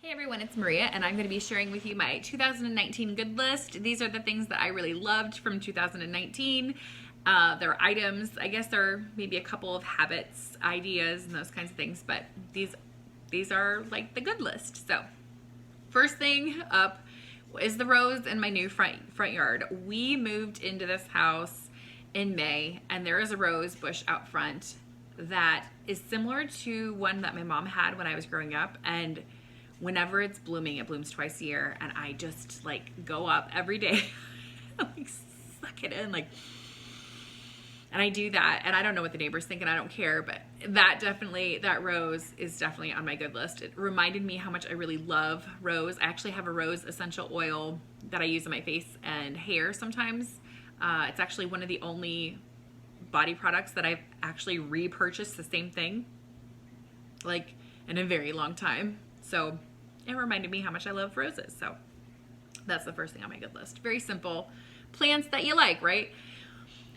Hey everyone, it's Maria, and I'm going to be sharing with you my 2019 good list. These are the things that I really loved from 2019. They're items, I guess there are maybe a couple of habits, ideas, and those kinds of things, but these are like the good list. So, first thing up is the rose in my new front yard. We moved into this house in May, and there is a rose bush out front that is similar to one that my mom had when I was growing up, and whenever it's blooming, it blooms twice a year, and I just like go up every day, like suck it in, like, and I do that, and I don't know what the neighbors think, and I don't care, but that rose is definitely on my good list. It reminded me how much I really love rose. I actually have a rose essential oil that I use on my face and hair sometimes. It's actually one of the only body products that I've actually repurchased the same thing, like, in a very long time. So it reminded me how much I love roses. So that's the first thing on my good list. Very simple. Plants that you like, right?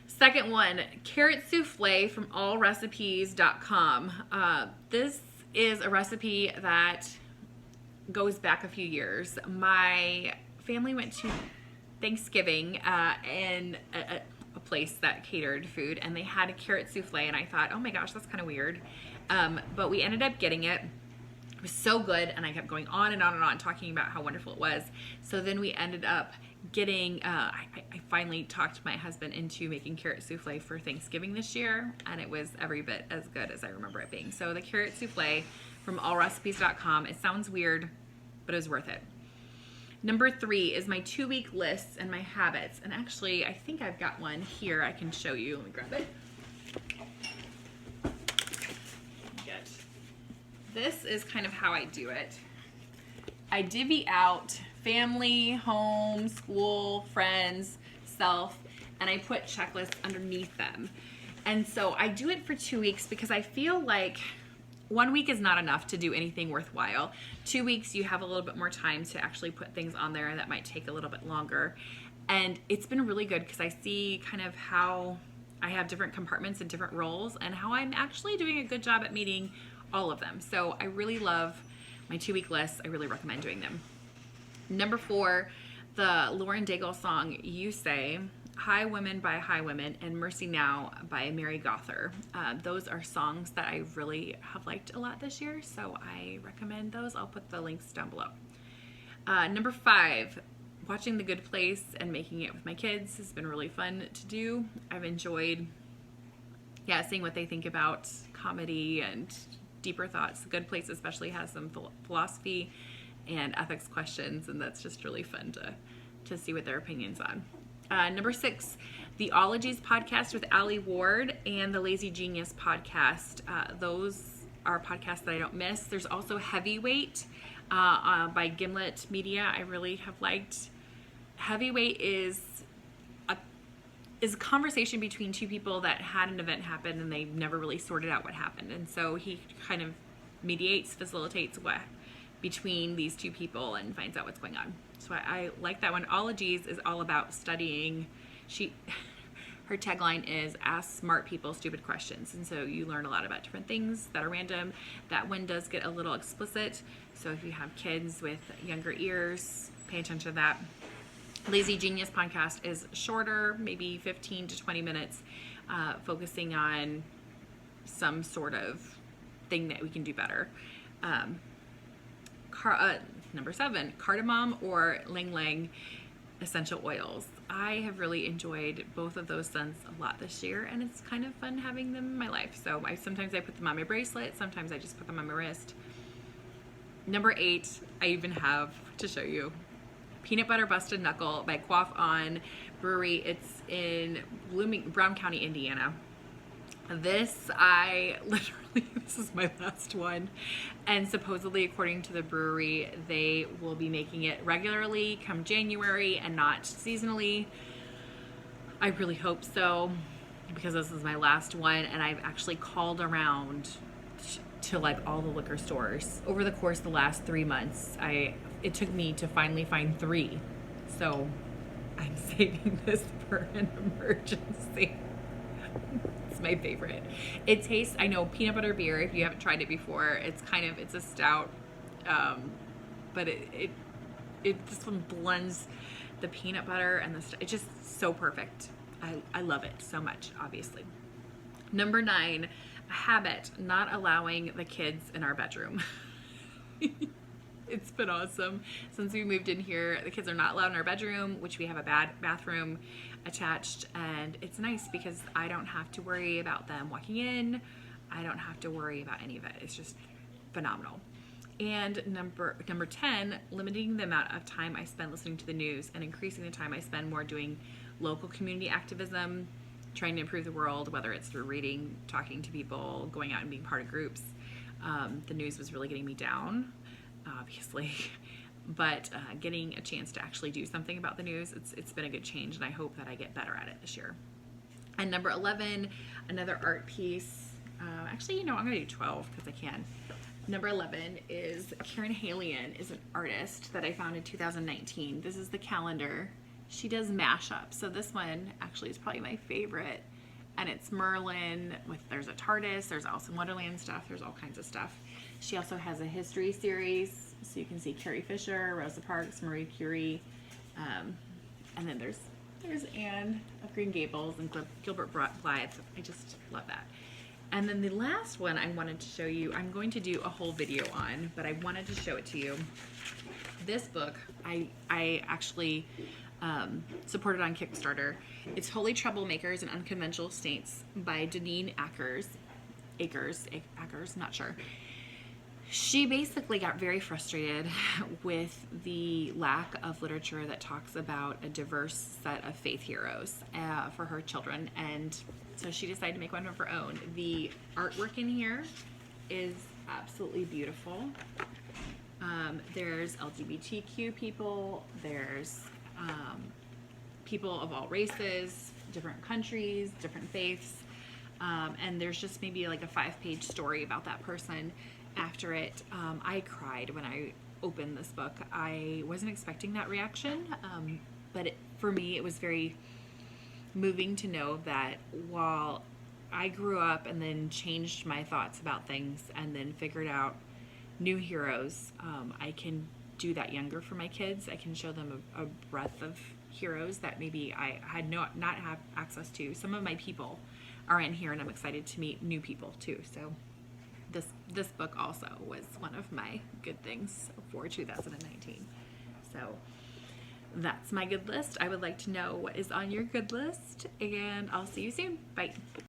Second one, carrot soufflé from allrecipes.com. This is a recipe that goes back a few years. My family went to Thanksgiving in a place that catered food, and they had a carrot soufflé, and I thought, oh my gosh, that's kind of weird. But we ended up getting it. It was so good, and I kept going on and on and on talking about how wonderful it was. So then we ended up getting, I finally talked my husband into making carrot soufflé for Thanksgiving this year, and it was every bit as good as I remember it being. So the carrot soufflé from allrecipes.com. It sounds weird, but it was worth it. Number 3 is my 2-week lists and my habits. And actually, I think I've got one here I can show you. Let me grab it. This is kind of how I do it. I divvy out family, home, school, friends, self, and I put checklists underneath them. And so I do it for 2 weeks because I feel like 1 week is not enough to do anything worthwhile. 2 weeks, you have a little bit more time to actually put things on there that might take a little bit longer. And it's been really good because I see kind of how I have different compartments and different roles and how I'm actually doing a good job at meeting all of them. So I really love my 2-week lists. I really recommend doing them. Number 4, the Lauren Daigle song, You Say, High Women by High Women, and Mercy Now by Mary Gother. Those are songs that I really have liked a lot this year, so I recommend those. I'll put the links down below. Number 5, watching The Good Place and making it with my kids has been really fun to do. I've enjoyed, seeing what they think about comedy and deeper thoughts. The Good Place especially has some philosophy and ethics questions, and that's just really fun to see what their opinions on. Number 6, the Ologies podcast with Allie Ward and the Lazy Genius podcast. Those are podcasts that I don't miss. There's also Heavyweight by Gimlet Media. I really have liked. Heavyweight is a conversation between two people that had an event happen and they never really sorted out what happened. And so he kind of facilitates what between these two people and finds out what's going on. So I like that one. Ologies is all about studying. Her tagline is ask smart people stupid questions. And so you learn a lot about different things that are random. That one does get a little explicit. So if you have kids with younger ears, pay attention to that. Lazy Genius podcast is shorter, maybe 15 to 20 minutes, focusing on some sort of thing that we can do better. Number 7, cardamom or ylang ylang essential oils. I have really enjoyed both of those scents a lot this year, and it's kind of fun having them in my life. So sometimes I put them on my bracelet, sometimes I just put them on my wrist. Number 8, I even have to show you. Peanut Butter Busted Knuckle by Quaff On Brewing. It's in Brown County, Indiana. This is my last one. And supposedly, according to the brewery, they will be making it regularly come January and not seasonally. I really hope so, because this is my last one, and I've actually called around to like all the liquor stores over the course of the last 3 months. It took me to finally find 3. So I'm saving this for an emergency. It's my favorite. It tastes, I know, peanut butter beer, if you haven't tried it before. It's a stout but this one blends the peanut butter and the stuff. It's just so perfect. I love it so much, obviously. Number 9, a habit, not allowing the kids in our bedroom. It's been awesome. Since we moved in here, the kids are not allowed in our bedroom, which we have a bathroom attached, and it's nice because I don't have to worry about them walking in. I don't have to worry about any of it. It's just phenomenal. And number 10, limiting the amount of time I spend listening to the news and increasing the time I spend more doing local community activism, trying to improve the world, whether it's through reading, talking to people, going out and being part of groups. The news was really getting me down, obviously, but getting a chance to actually do something about the news, it's been a good change, and I hope that I get better at it this year. And number 11, another art piece. Actually, I'm going to do 12 because I can. Number 11 is Karen Halian is an artist that I found in 2019. This is the calendar. She does mashups. So this one actually is probably my favorite. And it's Merlin there's a TARDIS, there's Alice in Wonderland stuff, there's all kinds of stuff. She also has a history series. So you can see Carrie Fisher, Rosa Parks, Marie Curie. And then there's Anne of Green Gables and Gilbert Blythe. I just love that. And then the last one I wanted to show you, I'm going to do a whole video on, but I wanted to show it to you. This book, I actually supported on Kickstarter. It's Holy Troublemakers and Unconventional Saints by Deneen Akers, not sure. She basically got very frustrated with the lack of literature that talks about a diverse set of faith heroes for her children, and so she decided to make one of her own. The artwork in here is absolutely beautiful. There's LGBTQ people, there's people of all races, different countries, different faiths, and there's just maybe like a 5-page story about that person. After it, I cried when I opened this book. I wasn't expecting that reaction, but for me it was very moving to know that while I grew up and then changed my thoughts about things and then figured out new heroes, I can do that younger for my kids. I can show them a breadth of heroes that maybe I had not have access to. Some of my people are in here, and I'm excited to meet new people too. So this book also was one of my good things for 2019. So that's my good list. I would like to know what is on your good list, and I'll see you soon. Bye.